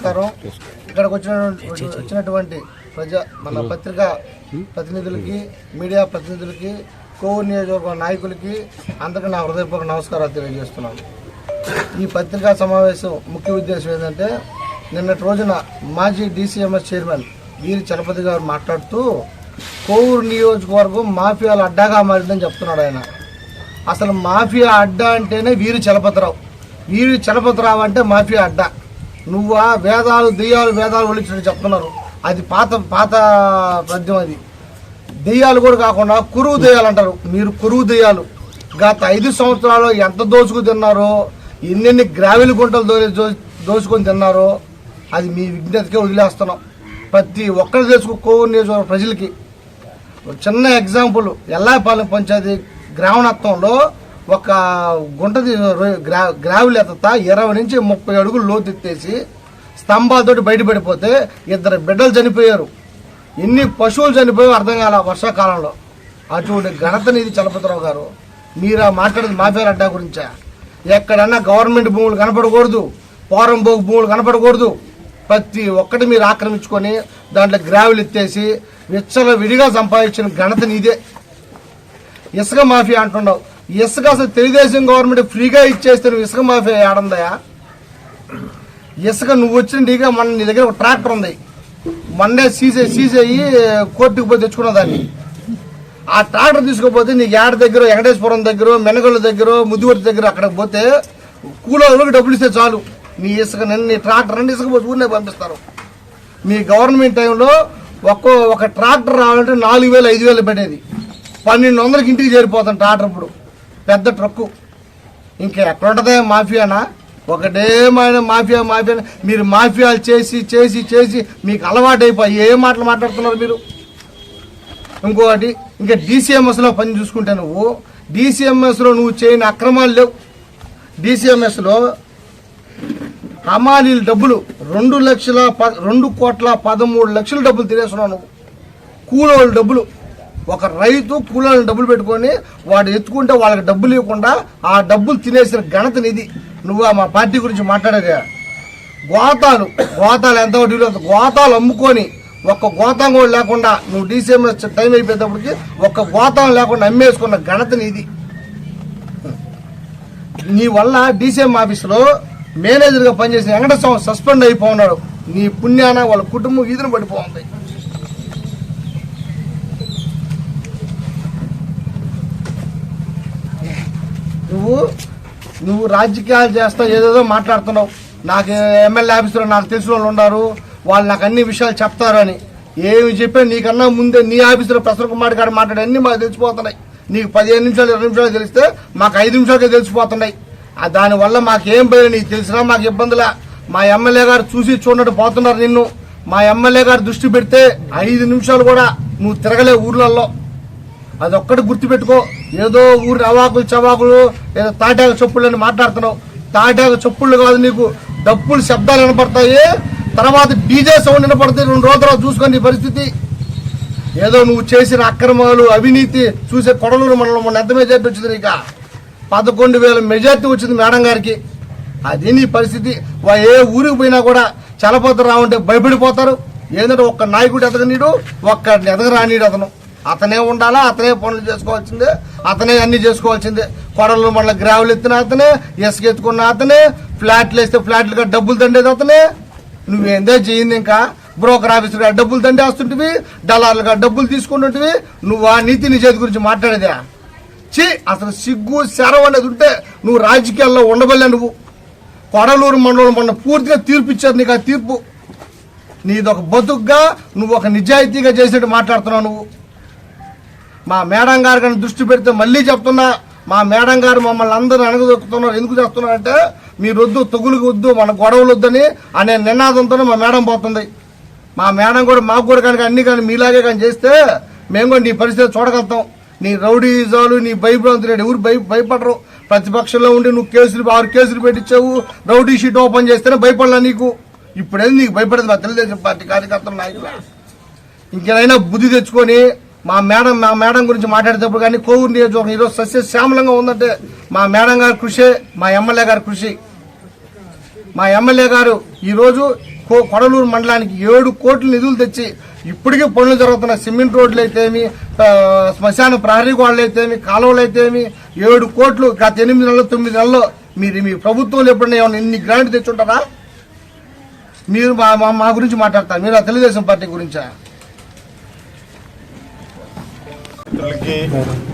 నమస్కారం. ఇక్కడికి వచ్చినటువంటి మన పత్రికా ప్రతినిధులకి, మీడియా ప్రతినిధులకి, కోవూరు నియోజకవర్గ నాయకులకి అందరికీ నా హృదయపూర్వక నమస్కారాలు తెలియజేస్తున్నాను. ఈ పత్రికా సమావేశం ముఖ్య ఉద్దేశం ఏంటంటే, నిన్నటి రోజున మాజీ DCMS చైర్మన్ వీరి చలపతి గారు మాట్లాడుతూ కోవూరు నియోజకవర్గం మాఫియాల అడ్డాగా మారిందని చెప్తున్నాడు. ఆయన అసలు మాఫియా అడ్డా అంటేనే వీరి చలపతిరావు. వీరి చలపతిరావు అంటే మాఫియా అడ్డా. నువ్వా వేదాలు దెయ్యాలు ఒలిచినట్టు చెప్తున్నారు. అది పాత పద్యం. అది దెయ్యాలు కూడా కాకుండా కురువు దెయ్యాలు అంటారు. మీరు కురువు దెయ్యాలు. గత 5 సంవత్సరాలు ఎంత దోచుకు తిన్నారో, ఎన్నెన్ని గ్రావెల్ గుంటలు దోచుకొని తిన్నారో అది మీ విజ్ఞతకే వదిలేస్తున్నాం. ప్రతి ఒక్కరు తెలుసుకో. కోవూరు నియోజకవర్గ ప్రజలకి చిన్న ఎగ్జాంపుల్, ఎల్లాపాలెం పంచాయతీ గ్రామణత్వంలో ఒక గుంటది గ్రావెల్ ఎత్తా 20 నుంచి 30 అడుగులు లోతు ఎత్తేసి స్తంభాలతోటి బయటపడిపోతే 2 బిడ్డలు చనిపోయారు. ఎన్ని పశువులు చనిపోయావు అర్థం కాల వర్షాకాలంలో. అటువంటి ఘనతనిది చలపతిరావు గారు. మీరు మాట్లాడేది మాఫియా అడ్డా గురించా? ఎక్కడన్నా గవర్నమెంట్ భూములు కనపడకూడదు, పోరంబోగు భూములు కనపడకూడదు. ప్రతి ఒక్కటి మీరు ఆక్రమించుకొని దాంట్లో గ్రావెల్ ఎత్తేసి విడిగా సంపాదించిన ఘనత నీదే. ఇసుక మాఫియా అంటున్నావు. ఇసుక అసలు తెలుగుదేశం గవర్నమెంట్ ఫ్రీగా ఇచ్చేస్తే నువ్వు ఇసుక మాఫియా ఏడుందయా? ఇసుక నువ్వు వచ్చిన నీగా నీ దగ్గర ఒక ట్రాక్టర్ ఉంది. మొన్నే సీజ్ అయ్యి కోర్టుకు పోయి తెచ్చుకున్న దాన్ని. ఆ ట్రాక్టర్ తీసుకుపోతే నీకు ఏడ దగ్గర, వెంకటేశ్వరం దగ్గర, మెనగొల్ల దగ్గర, ముద్దువర్తి దగ్గర అక్కడికి పోతే కూలోళ్ళకి డబ్బులు ఇస్తే చాలు. నీ ఇసుక నీ ట్రాక్టర్ అంటే ఇసుక పోతే ఊరినే పంపిస్తారు. మీ గవర్నమెంట్ టైంలో ఒక ట్రాక్టర్ రావాలంటే 4,000 5,000 పెట్టేది. 1,200కి ఇంటికి చేరిపోతాను ట్రాక్టర్. ఇప్పుడు పెద్ద ట్రక్కు. ఇంకా ఎక్కడుంటుందే మాఫియానా? ఒకటేమైనా మాఫియా. మీరు మాఫియాలు చేసి మీకు అలవాటు అయిపోయి ఏ మాటలు మాట్లాడుతున్నారు మీరు? ఇంకొకటి, ఇంకా DCMSలో పని చూసుకుంటే నువ్వు DCMSలో నువ్వు చేయని అక్రమాలు లేవు. DCMSలో హమాలీల డబ్బులు 2,13,00,000 డబ్బులు తినేస్తున్నావు నువ్వు. కూలోళ్ళ డబ్బులు, ఒక రైతు కూలోళ్ళ డబ్బులు పెట్టుకొని వాడు ఎత్తుకుంటే వాళ్ళకి డబ్బులు ఇవ్వకుండా ఆ డబ్బులు తినేసిన ఘనత నిధి. నువ్వు మా పార్టీ గురించి మాట్లాడేది గోతాలు ఎంత వడ్డీలో గోతాలు అమ్ముకొని ఒక్క గోతం కూడా లేకుండా నువ్వు DCMS టైం అయిపోయేటప్పటికి ఒక్క గోతం లేకుండా అమ్మేసుకున్న ఘనత నీది. నీ వల్ల DCM ఆఫీసులో మేనేజర్గా పనిచేసిన వెంకటస్వామి సస్పెండ్ అయిపోన్నాడు. నీ పుణ్యాన వాళ్ళ కుటుంబం ఈదును పడిపోతుంది. నువ్వు రాజకీయాలు చేస్తా ఏదేదో మాట్లాడుతున్నావు. నాకు ఎమ్మెల్యే ఆఫీసులో నాకు తెలిసిన వాళ్ళు ఉన్నారు, వాళ్ళు నాకు అన్ని విషయాలు చెప్తారు అని. ఏమి చెప్పా నీకన్నా ముందే నీ ఆఫీసులో ప్రసన్న కుమార్ గారు మాట్లాడే అన్ని మాకు తెలిసిపోతున్నాయి. నీకు 15 నిమిషాలు 20 నిమిషాలు తెలిస్తే మాకు 5 నిమిషాలకే తెలిసిపోతున్నాయి. దానివల్ల మాకేం భయం, నీకు తెలిసినా మాకు ఇబ్బందులా. మా ఎమ్మెల్యే గారు చూసి చూడట్టు పోతున్నారు నిన్ను. మా ఎమ్మెల్యే గారు దృష్టి పెడితే 5 నిమిషాలు కూడా నువ్వు తిరగలే ఊర్లలో. అదొక్కటి గుర్తుపెట్టుకో. ఏదో ఊరి అవాకులు చవాకులు ఏదో తాటాక చొప్పులు అని మాట్లాడుతున్నావు. తాటాక చొప్పుళ్ళు కాదు, నీకు డప్పులు శబ్దాలు వినపడతాయి, తర్వాత DJ సౌండ్ వినపడతాయి. 2 రోజుల తర్వాత చూసుకొని నీ పరిస్థితి. ఏదో నువ్వు చేసిన అక్రమాలు, అవినీతి చూసే కొడలూరు మండలం మొన్న ఎంత మెజార్టీ వచ్చింది? నీక 11,000 మెజార్టీ వచ్చింది మేడం గారికి. అది నీ పరిస్థితి. ఏ ఊరికి పోయినా కూడా చలపతి రావంటే భయపడిపోతారు. ఏంటంటే ఒక్క నాయకుడు ఎదగనీడు, ఒక్కడిని ఎదగరానీడు. అతనే ఉండాలా, అతనే పనులు చేసుకోవాల్సిందే, అతనే అన్ని చేసుకోవాల్సిందే. కొడలు మళ్ళీ గ్రావులు ఎత్తిన అతనే, ఇసుక ఎత్తుకున్న అతనే, ఫ్లాట్లు వేస్తే ఫ్లాట్లుగా డబ్బులు దండేది అతనే. నువ్వేందో చేయింది. ఇంకా బ్రోకర్ ఆఫీసులుగా డబ్బులు దండేస్తుంటివి, డలార్లుగా డబ్బులు తీసుకుంటుంటివి. నువ్వు ఆ నీతి నిషేధ గురించి మాట్లాడేదా? అసలు సిగ్గు శరం అనేది ఉంటే నువ్వు రాజకీయాల్లో ఉండబల్లే. నువ్వు కొడలూరు మండలం మొన్న పూర్తిగా తీర్పు ఇచ్చారు. నీకు ఆ తీర్పు నీదొక బతుకుగా, నువ్వు ఒక నిజాయితీగా చేసేట్టు మాట్లాడుతున్నావు. నువ్వు మా మేడం గారు కానీ దృష్టి పెడితే మళ్ళీ చెప్తున్నా, మా మేడం గారు మమ్మల్ని అందరూ అణగదొక్కుతున్నారు. ఎందుకు చేస్తున్నారంటే మీరు వద్దు, తగులుకు వద్దు, మన గొడవలు వద్దని అనే నినాదంతోనే మా మేడం పోతుంది. మా మేడం కూడా మాకు కూడా కనుక అన్ని కానీ మీలాగే కానీ చేస్తే మేము కూడా నీ పరిస్థితి చూడగలుగుతాం. నీ రౌడీజాలు, నీ భయభ్రాంతులు ఎవరు భయపడరు. ప్రతిపక్షంలో ఉండి నువ్వు 6 కేసులు పెట్టించావు. రౌడీ షీట్ ఓపెన్ చేస్తేనే భయపడలా నీకు. ఇప్పుడేది నీకు భయపడేది మా తెలుగుదేశం పార్టీ కార్యకర్తల నాయకులు. ఇంకేదైనా బుద్ధి తెచ్చుకొని మా మేడం గురించి మాట్లాడేటప్పుడు కానీ కోవూరు నియోజకవర్గం ఈరోజు సస్యశ్యామలంగా ఉందంటే మా మేడం గారి కృషి, మా ఎమ్మెల్యే గారి కృషి. మా ఎమ్మెల్యే గారు ఈరోజు కొడలూరు మండలానికి 7 కోట్ల నిధులు తెచ్చి ఇప్పటికీ పనులు జరుగుతున్న సిమెంట్ రోడ్లు అయితేమి, శ్మశాన ప్రహరీ గోడలు అయితేమి, కాలువలు అయితేమి 7 కోట్లు గత 8 నెలలు 9 నెలల్లో మీ ప్రభుత్వంలో ఎప్పుడైనా ఏమైనా ఇన్ని గ్రాంట్ తెచ్చుంటారా? మీరు మా గురించి మాట్లాడతారు, మీరు ఆ తెలుగుదేశం పార్టీ గురించా?